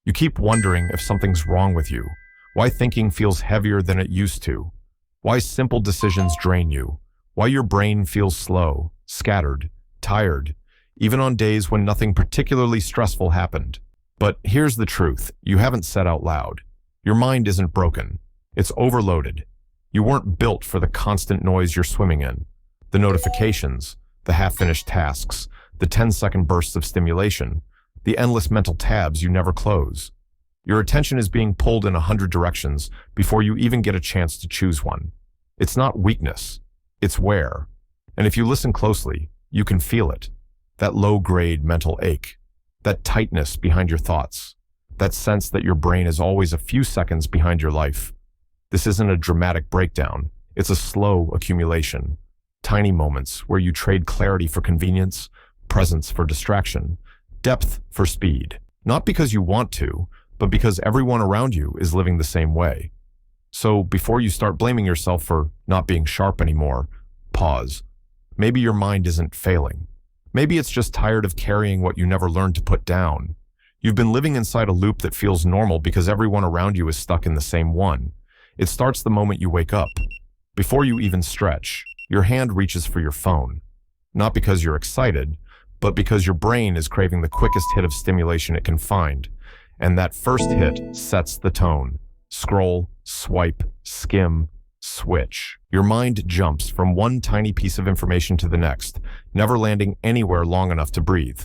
You keep wondering if something's wrong with you, why thinking feels heavier than it used to, why simple decisions drain you, why your brain feels slow, scattered, tired, even on days when nothing particularly stressful happened. But here's the truth you haven't said out loud. Your mind isn't broken. It's overloaded. You weren't built for the constant noise you're swimming in. The notifications, the half-finished tasks, the 10-second bursts of stimulation, the endless mental tabs you never close. Your attention is being pulled in 100 directions before you even get a chance to choose one. It's not weakness. It's wear. And if you listen closely, you can feel it. That low-grade mental ache. That tightness behind your thoughts. That sense that your brain is always a few seconds behind your life. This isn't a dramatic breakdown. It's a slow accumulation. Tiny moments where you trade clarity for convenience, presence for distraction, depth for speed. Not because you want to, but because everyone around you is living the same way. So before you start blaming yourself for not being sharp anymore, pause. Maybe your mind isn't failing. Maybe it's just tired of carrying what you never learned to put down. You've been living inside a loop that feels normal because everyone around you is stuck in the same one. It starts the moment you wake up. Before you even stretch, your hand reaches for your phone. Not because you're excited, but because your brain is craving the quickest hit of stimulation it can find. And that first hit sets the tone. Scroll, swipe, skim, switch. Your mind jumps from one tiny piece of information to the next, never landing anywhere long enough to breathe.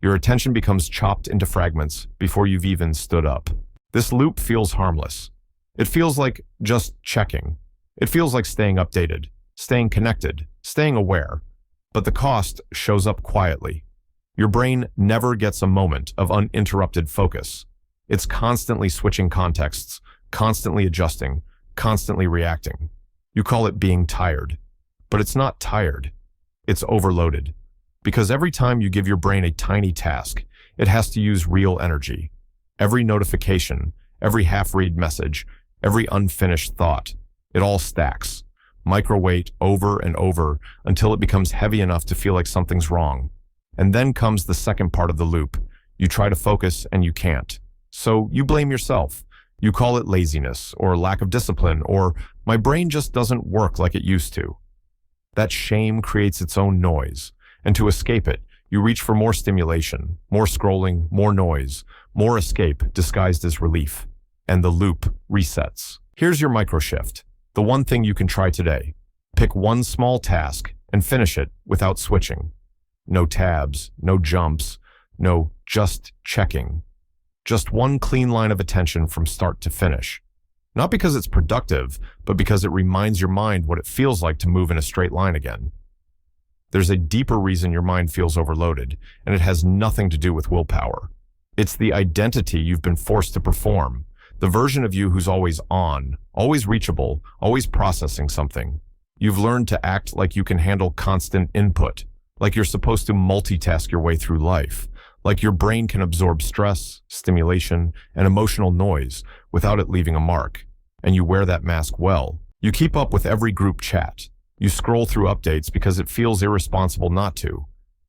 Your attention becomes chopped into fragments before you've even stood up. This loop feels harmless. It feels like just checking. It feels like staying updated, staying connected, staying aware. But the cost shows up quietly. Your brain never gets a moment of uninterrupted focus. It's constantly switching contexts, constantly adjusting, constantly reacting. You call it being tired. But it's not tired. It's overloaded. Because every time you give your brain a tiny task, it has to use real energy. Every notification, every half-read message, every unfinished thought, it all stacks. Microweight over and over until it becomes heavy enough to feel like something's wrong. And then comes the second part of the loop. You try to focus and you can't. So you blame yourself. You call it laziness or lack of discipline or my brain just doesn't work like it used to. That shame creates its own noise. And to escape it, you reach for more stimulation, more scrolling, more noise, more escape disguised as relief. And the loop resets. Here's your micro shift. The one thing you can try today. Pick one small task and finish it without switching. No tabs, no jumps, no just checking. Just one clean line of attention from start to finish. Not because it's productive, but because it reminds your mind what it feels like to move in a straight line again. There's a deeper reason your mind feels overloaded, and it has nothing to do with willpower. It's the identity you've been forced to perform. The version of you who's always on, always reachable, always processing something. You've learned to act like you can handle constant input, like you're supposed to multitask your way through life, like your brain can absorb stress, stimulation, and emotional noise without it leaving a mark. And you wear that mask well. You keep up with every group chat. You scroll through updates because it feels irresponsible not to.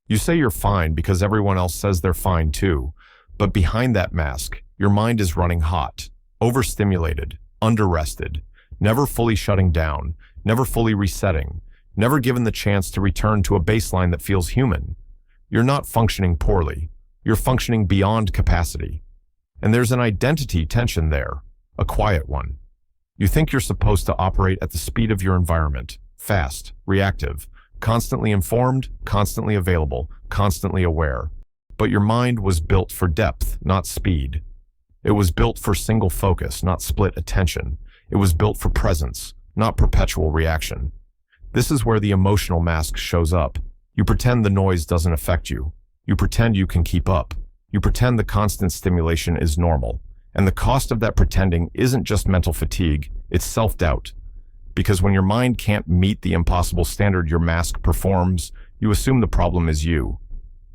You say you're fine because everyone else says they're fine too. But behind that mask, your mind is running hot. Overstimulated, underrested, never fully shutting down, never fully resetting, never given the chance to return to a baseline that feels human. You're not functioning poorly. You're functioning beyond capacity. And there's an identity tension there, a quiet one. You think you're supposed to operate at the speed of your environment, fast, reactive, constantly informed, constantly available, constantly aware. But your mind was built for depth, not speed. It was built for single focus, not split attention. It was built for presence, not perpetual reaction. This is where the emotional mask shows up. You pretend the noise doesn't affect you. You pretend you can keep up. You pretend the constant stimulation is normal. And the cost of that pretending isn't just mental fatigue, it's self-doubt. Because when your mind can't meet the impossible standard your mask performs, you assume the problem is you.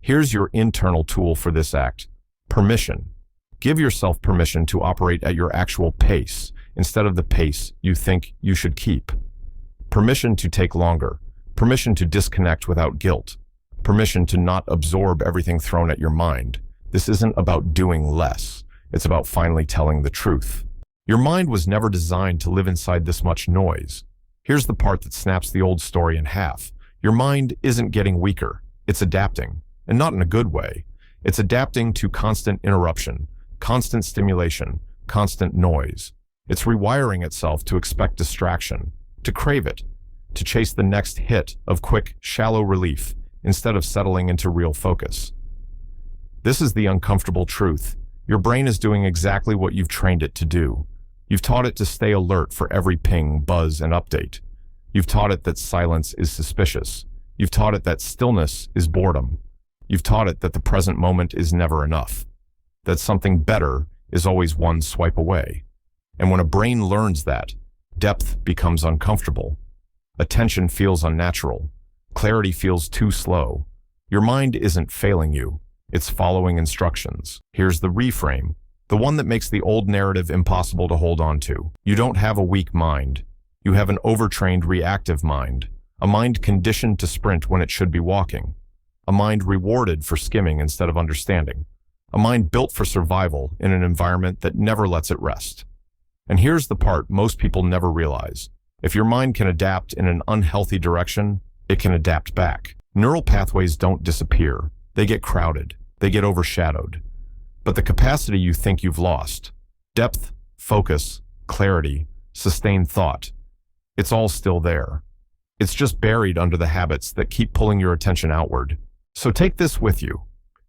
Here's your internal tool for this act. Permission. Give yourself permission to operate at your actual pace instead of the pace you think you should keep. Permission to take longer. Permission to disconnect without guilt. Permission to not absorb everything thrown at your mind. This isn't about doing less. It's about finally telling the truth. Your mind was never designed to live inside this much noise. Here's the part that snaps the old story in half. Your mind isn't getting weaker. It's adapting, and not in a good way. It's adapting to constant interruption, constant stimulation, constant noise. It's rewiring itself to expect distraction, to crave it, to chase the next hit of quick, shallow relief instead of settling into real focus. This is the uncomfortable truth. Your brain is doing exactly what you've trained it to do. You've taught it to stay alert for every ping, buzz, and update. You've taught it that silence is suspicious. You've taught it that stillness is boredom. You've taught it that the present moment is never enough, that something better is always one swipe away. And when a brain learns that, depth becomes uncomfortable. Attention feels unnatural. Clarity feels too slow. Your mind isn't failing you. It's following instructions. Here's the reframe, the one that makes the old narrative impossible to hold on to. You don't have a weak mind. You have an overtrained reactive mind, a mind conditioned to sprint when it should be walking, a mind rewarded for skimming instead of understanding, a mind built for survival in an environment that never lets it rest. And here's the part most people never realize. If your mind can adapt in an unhealthy direction, it can adapt back. Neural pathways don't disappear. They get crowded. They get overshadowed. But the capacity you think you've lost, depth, focus, clarity, sustained thought, it's all still there. It's just buried under the habits that keep pulling your attention outward. So take this with you.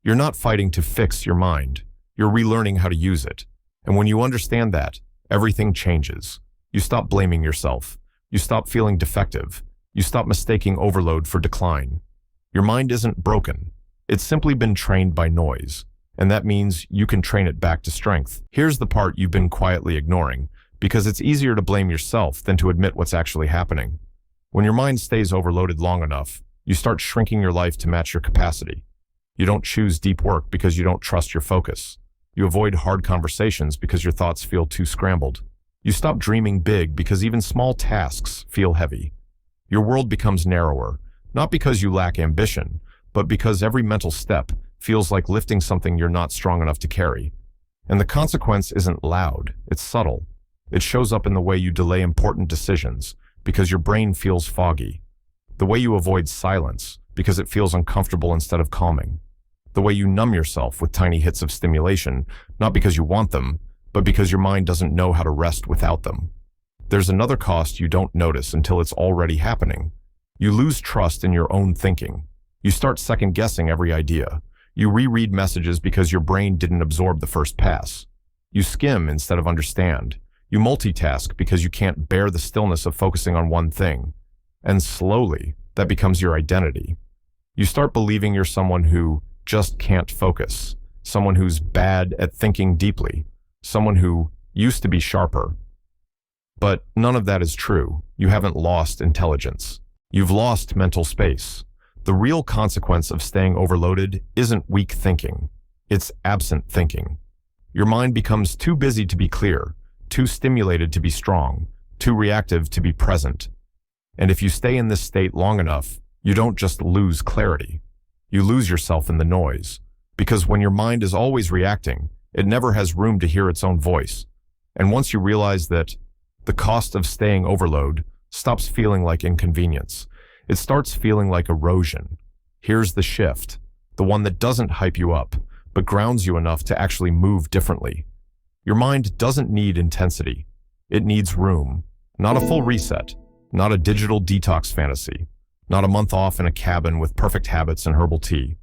You're not fighting to fix your mind. You're relearning how to use it. And when you understand that, everything changes. You stop blaming yourself. You stop feeling defective. You stop mistaking overload for decline. Your mind isn't broken. It's simply been trained by noise. And that means you can train it back to strength. Here's the part you've been quietly ignoring, because it's easier to blame yourself than to admit what's actually happening. When your mind stays overloaded long enough, you start shrinking your life to match your capacity. You don't choose deep work because you don't trust your focus. You avoid hard conversations because your thoughts feel too scrambled. You stop dreaming big because even small tasks feel heavy. Your world becomes narrower, not because you lack ambition, but because every mental step feels like lifting something you're not strong enough to carry. And the consequence isn't loud, it's subtle. It shows up in the way you delay important decisions because your brain feels foggy. The way you avoid silence because it feels uncomfortable instead of calming. The way you numb yourself with tiny hits of stimulation, not because you want them, but because your mind doesn't know how to rest without them. There's another cost you don't notice until it's already happening. You lose trust in your own thinking. You start second-guessing every idea. You reread messages because your brain didn't absorb the first pass. You skim instead of understand. You multitask because you can't bear the stillness of focusing on one thing. And slowly, that becomes your identity. You start believing you're someone who just can't focus, someone who's bad at thinking deeply, someone who used to be sharper. But none of that is true. You haven't lost intelligence. You've lost mental space. The real consequence of staying overloaded isn't weak thinking. It's absent thinking. Your mind becomes too busy to be clear, too stimulated to be strong, too reactive to be present. And if you stay in this state long enough, you don't just lose clarity. You lose yourself in the noise. Because when your mind is always reacting, it never has room to hear its own voice. And once you realize that, the cost of staying overload stops feeling like inconvenience. It starts feeling like erosion. Here's the shift, the one that doesn't hype you up, but grounds you enough to actually move differently. Your mind doesn't need intensity. It needs room. Not a full reset, not a digital detox fantasy, not a month off in a cabin with perfect habits and herbal tea.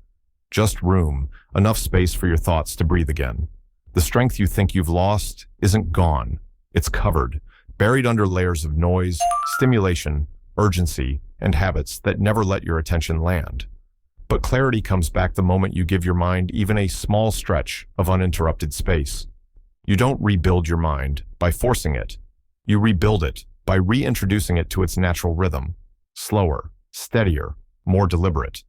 Just room, enough space for your thoughts to breathe again. The strength you think you've lost isn't gone. It's covered, buried under layers of noise, stimulation, urgency, and habits that never let your attention land. But clarity comes back the moment you give your mind even a small stretch of uninterrupted space. You don't rebuild your mind by forcing it. You rebuild it by reintroducing it to its natural rhythm. Slower, steadier, more deliberate.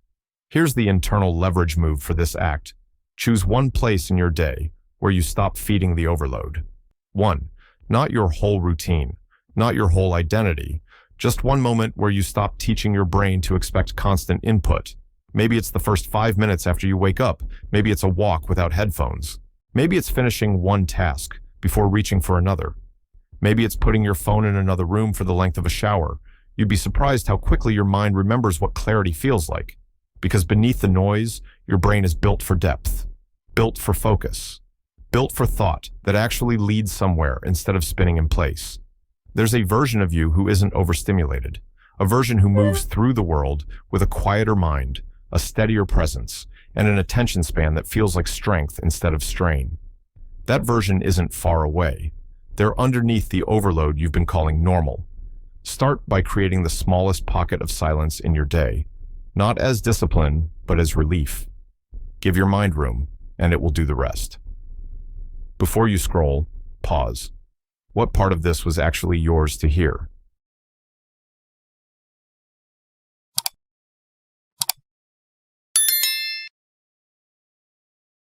Here's the internal leverage move for this act. Choose one place in your day where you stop feeding the overload. 1. Not your whole routine, not your whole identity. Just one moment where you stop teaching your brain to expect constant input. Maybe it's the first 5 minutes after you wake up. Maybe it's a walk without headphones. Maybe it's finishing one task before reaching for another. Maybe it's putting your phone in another room for the length of a shower. You'd be surprised how quickly your mind remembers what clarity feels like. Because beneath the noise, your brain is built for depth, built for focus, built for thought that actually leads somewhere instead of spinning in place. There's a version of you who isn't overstimulated, a version who moves through the world with a quieter mind, a steadier presence, and an attention span that feels like strength instead of strain. That version isn't far away. They're underneath the overload you've been calling normal. Start by creating the smallest pocket of silence in your day, not as discipline, but as relief. Give your mind room, and it will do the rest. Before you scroll, pause. What part of this was actually yours to hear?